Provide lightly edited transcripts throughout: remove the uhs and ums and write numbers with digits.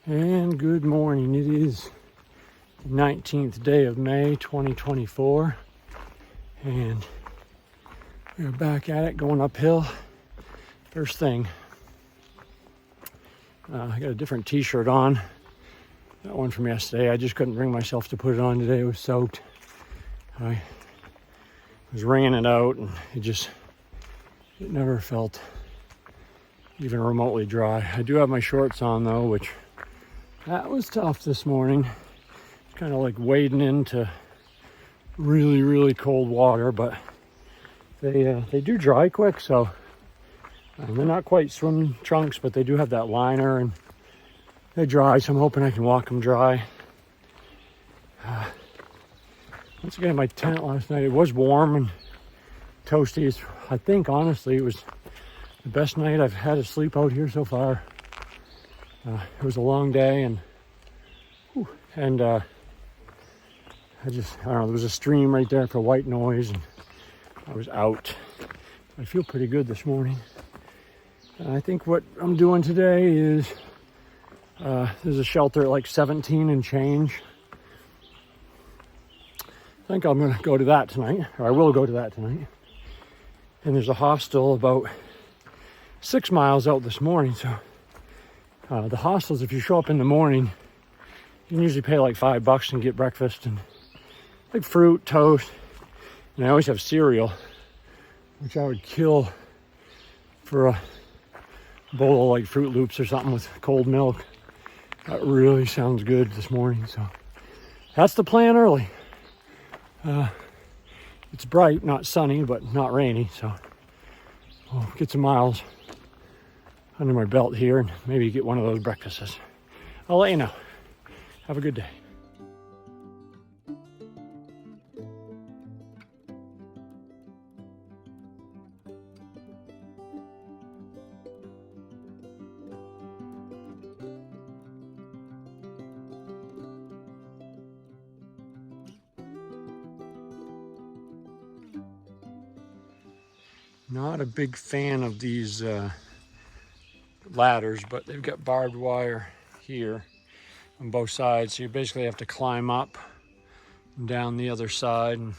And good morning. It is the 19th day of May 2024, and we're back at it, going uphill. First thing, I got a different t-shirt on, that one from yesterday. I just couldn't bring myself to put it on today. It was soaked. I was wringing it out, and it never felt even remotely dry. I do have my shorts on though, which that was tough this morning. It's kind of like wading into really, really cold water, but they do dry quick, so they're not quite swim trunks, but they do have that liner and they dry, so I'm hoping I can walk them dry. Once again, my tent last night, it was warm and toasty. I think, honestly, it was the best night I've had to sleep out here so far. It was a long day, and I don't know, there was a stream right there for white noise, and I was out. I feel pretty good this morning. I think what I'm doing today is, there's a shelter at like 17 and change. I think I'm gonna go to that tonight, or I will go to that tonight. And there's a hostel about 6 miles out this morning, so the hostels, if you show up in the morning, you can usually pay like $5 and get breakfast and like fruit, toast, and I always have cereal, which I would kill for a bowl of like Fruit Loops or something with cold milk. That really sounds good this morning, so that's the plan early. It's bright, not sunny, but not rainy, so we'll get some miles under my belt here and maybe get one of those breakfasts. I'll let you know. Have a good day. Not a big fan of these ladders, but they've got barbed wire here on both sides, so you basically have to climb up and down the other side. And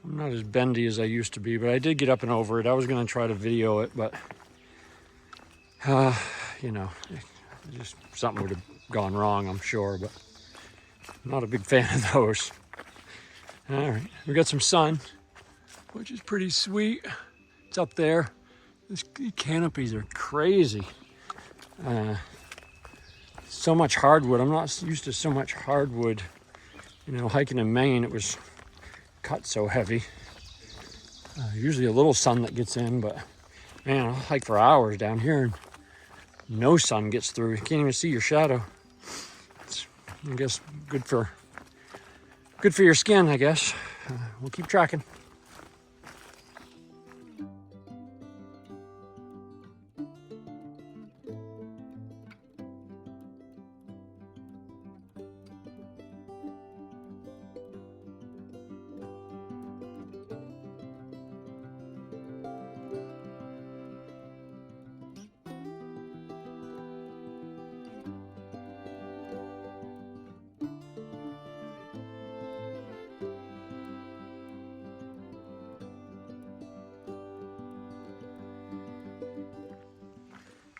I'm not as bendy as I used to be, but I did get up and over it. I was going to try to video it, but you know, just something would have gone wrong, I'm sure, but I'm not a big fan of those. All right, we got some sun, which is pretty sweet. It's up there. These canopies are crazy. So much hardwood. I'm not used to so much hardwood. You know, hiking in Maine, it was cut so heavy. Usually a little sun that gets in, but man, I'll hike for hours down here and no sun gets through. You can't even see your shadow. It's, I guess, good for your skin, I guess. We'll keep tracking.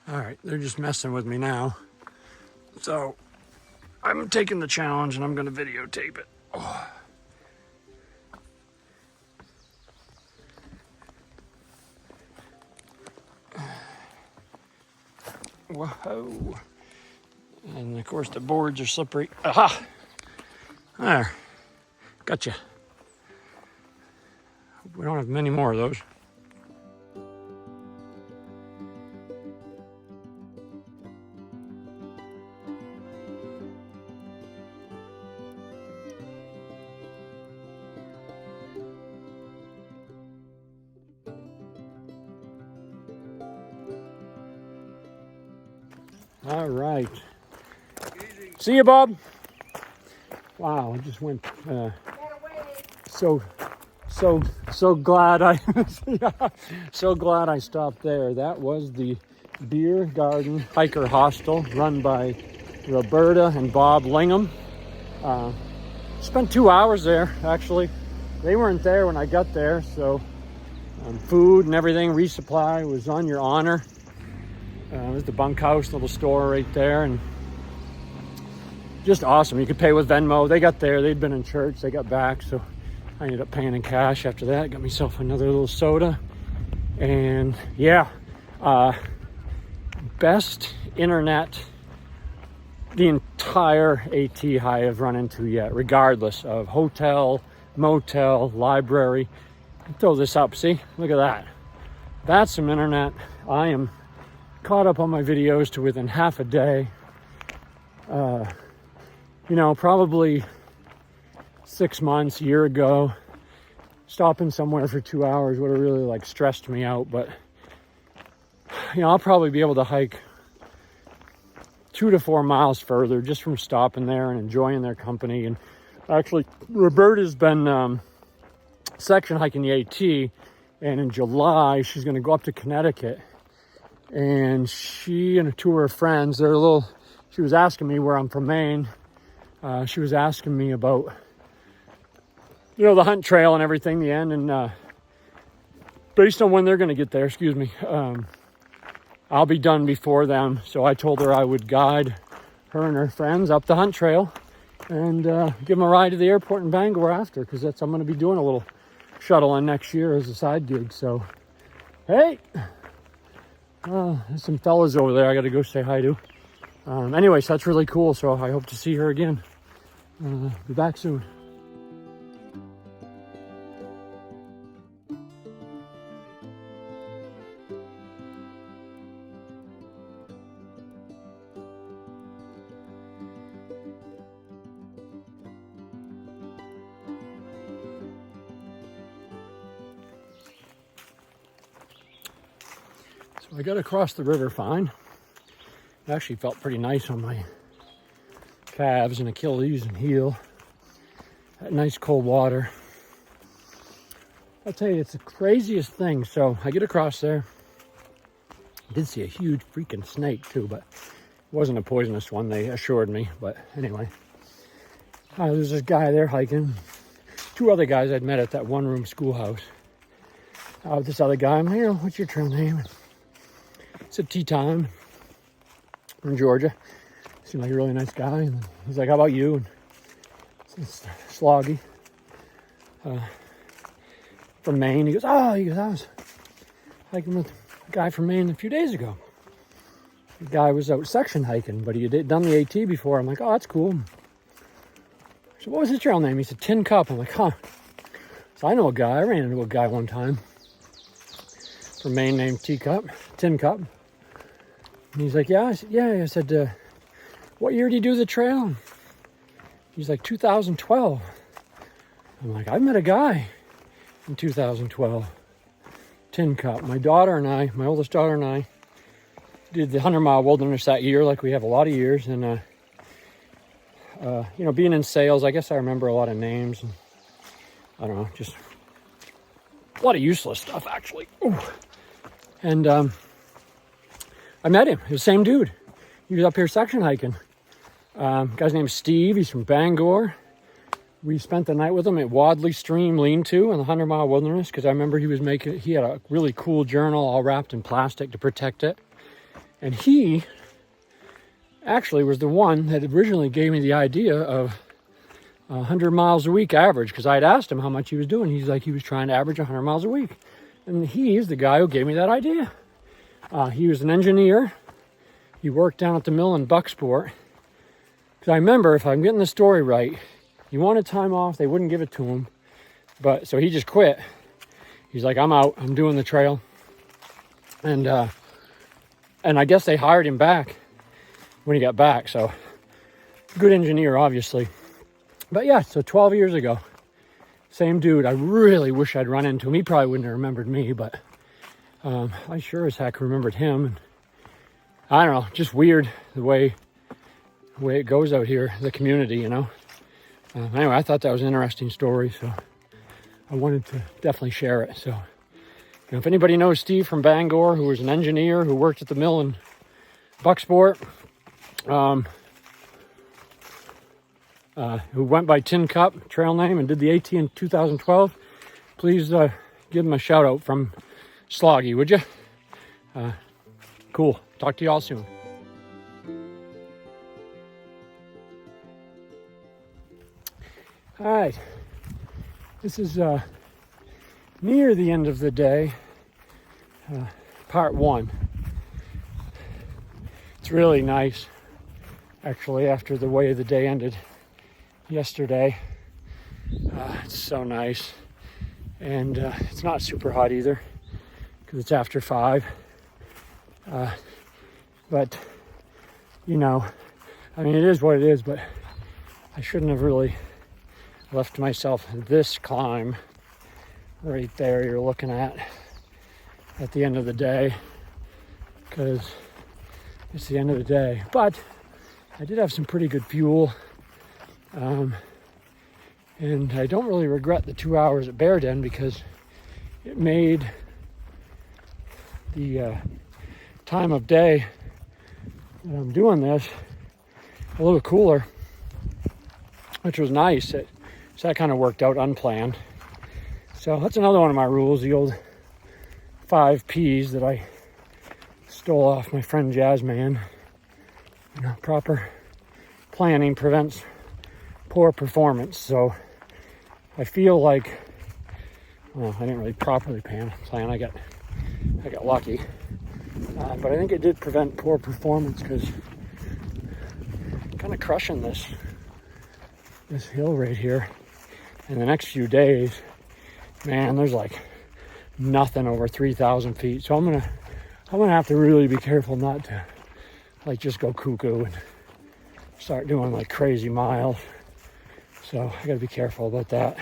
All right, they're just messing with me now. So I'm taking the challenge and I'm gonna videotape it. Oh. Whoa. And of course the boards are slippery. Aha! There, gotcha. We don't have many more of those. All right. See you, Bob. Wow, I just went so glad I so glad I stopped there. That was the Bear Garden Hiker Hostel run by Roberta and Bob Lingham. Spent 2 hours there, actually. They weren't there when I got there, so food and everything, resupply was on your honor. There's the bunkhouse, little store right there, and just awesome. You could pay with Venmo. They got there, they'd been in church, they got back, so I ended up paying in cash after that. Got myself another little soda. And yeah, best internet the entire AT I have run into yet, regardless of hotel, motel, library. Throw this up, see? Look at that. That's some internet. I am caught up on my videos to within half a day. You know, probably 6 months, a year ago, stopping somewhere for 2 hours would have really like stressed me out. But you know, I'll probably be able to hike 2 to 4 miles further just from stopping there and enjoying their company. And actually, Roberta's been section hiking the AT, and in July she's going to go up to Connecticut. And she and two of her friends, she was asking me where I'm from, Maine. She was asking me about, you know, the hunt trail and everything, the end, and based on when they're going to get there, I'll be done before them. So I told her I would guide her and her friends up the hunt trail and give them a ride to the airport in Bangor after, because I'm going to be doing a little shuttle in next year as a side gig. So, hey, there's some fellas over there I got to go say hi to. Anyways, that's really cool. So I hope to see her again. Be back soon. So I got across the river fine. It actually felt pretty nice on my calves and Achilles and heel. That nice cold water. I'll tell you, it's the craziest thing. So I get across there. I did see a huge freaking snake too, but it wasn't a poisonous one, they assured me. But anyway, there's this guy there hiking. 2 other guys I'd met at that one-room schoolhouse. This other guy, I'm like, you know, what's your trail name? It's a tea time from Georgia. Seemed like a really nice guy. And he's like, how about you? And it's Sloggy from Maine. He goes, I was hiking with a guy from Maine a few days ago. The guy was out section hiking, but he had done the AT before. I'm like, oh, that's cool. So what was his trail name? He said Tin Cup. I'm like, huh. So I know a guy. I ran into a guy one time from Maine named Tin Cup. And he's like, yeah. I said, what year did you do the trail? He's like, 2012. I'm like, I met a guy in 2012. Tin Cup. My oldest daughter and I, did the 100-mile wilderness that year, like we have a lot of years. And, you know, being in sales, I guess I remember a lot of names. And, I don't know, just a lot of useless stuff, actually. Ooh. And I met him. It was the same dude. He was up here section hiking. Guy's name is Steve. He's from Bangor. We spent the night with him at Wadley Stream Lean-To in the 100-mile wilderness, because I remember he had a really cool journal all wrapped in plastic to protect it. And he actually was the one that originally gave me the idea of 100 miles a week average, because I'd asked him how much he was doing. He's like, he was trying to average 100 miles a week. And he's the guy who gave me that idea. He was an engineer. He worked down at the mill in Bucksport. Because I remember, if I'm getting the story right, he wanted time off. They wouldn't give it to him. So he just quit. He's like, I'm out. I'm doing the trail. And I guess they hired him back when he got back. So good engineer, obviously. But yeah, so 12 years ago, same dude. I really wish I'd run into him. He probably wouldn't have remembered me, but I sure as heck remembered him. And I don't know, just weird the way it goes out here, the community, you know. Anyway, I thought that was an interesting story, so I wanted to definitely share it. So, you know, if anybody knows Steve from Bangor, who was an engineer who worked at the mill in Bucksport, who went by Tin Cup trail name and did the AT in 2012, please give him a shout out from Sloggy, would you? Cool. Talk to you all soon. All right. This is near the end of the day, part one. It's really nice, actually, after the way the day ended yesterday. It's so nice. And it's not super hot either, because it's after 5. But, you know, I mean, it is what it is, but I shouldn't have really left myself this climb right there you're looking at the end of the day, because it's the end of the day. But I did have some pretty good fuel, and I don't really regret the 2 hours at Bear Den, because it made the time of day that I'm doing this a little cooler, which was nice. So that kind of worked out unplanned. So that's another one of my rules, the old 5 Ps that I stole off my friend Jazzman. You know, proper planning prevents poor performance. So I feel like, well, I didn't really properly plan. I got lucky. But I think it did prevent poor performance, because kind of crushing this hill right here. In the next few days, man, there's like nothing over 3,000 feet. So I'm gonna have to really be careful not to like just go cuckoo and start doing like crazy miles. So I gotta be careful about that.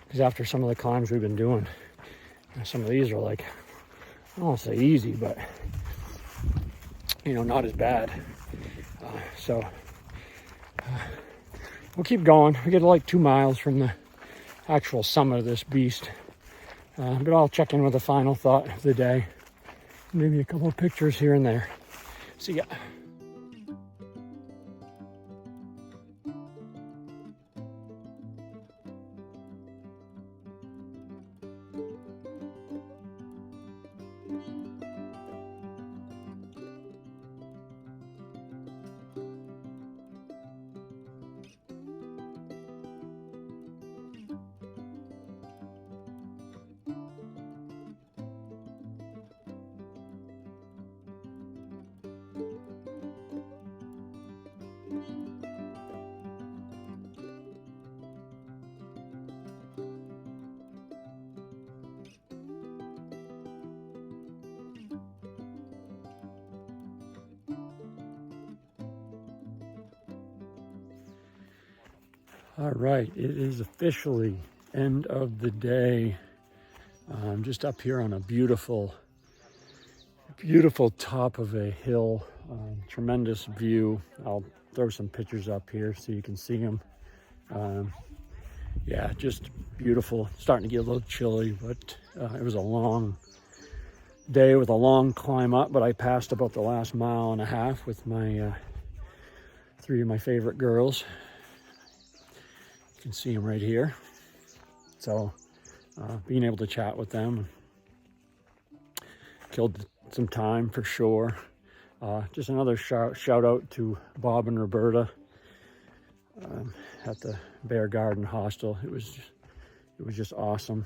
Because after some of the climbs we've been doing, some of these are like, I don't want to say easy, but you know, not as bad. So we'll keep going. We get like 2 miles from the actual summit of this beast. But I'll check in with a final thought of the day. Maybe a couple of pictures here and there. See ya. All right, it is officially end of the day. I'm just up here on a beautiful top of a hill. Tremendous view. I'll throw some pictures up here so you can see them. Yeah, just beautiful. Starting to get a little chilly, but it was a long day with a long climb up, but I passed about the last 1.5 miles with my 3 of my favorite girls. You can see them right here. So being able to chat with them killed some time for sure. Just another shout out to Bob and Roberta at the Bear Garden Hostel. It was just awesome.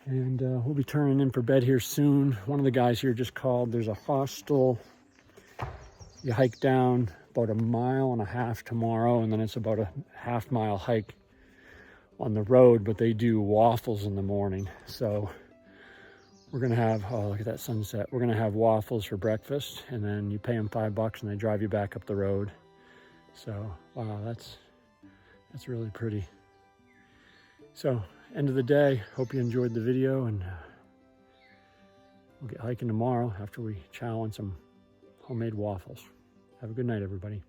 And we'll be turning in for bed here soon. One of the guys here just called. There's a hostel. You hike down about 1.5 miles tomorrow, and then it's about a 1/2 mile hike on the road, but they do waffles in the morning. So we're gonna have, oh, look at that sunset. We're gonna have waffles for breakfast, and then you pay them $5 and they drive you back up the road. So wow, that's really pretty. So end of the day, hope you enjoyed the video, and we'll get hiking tomorrow after we chow on some homemade waffles. Have a good night, everybody.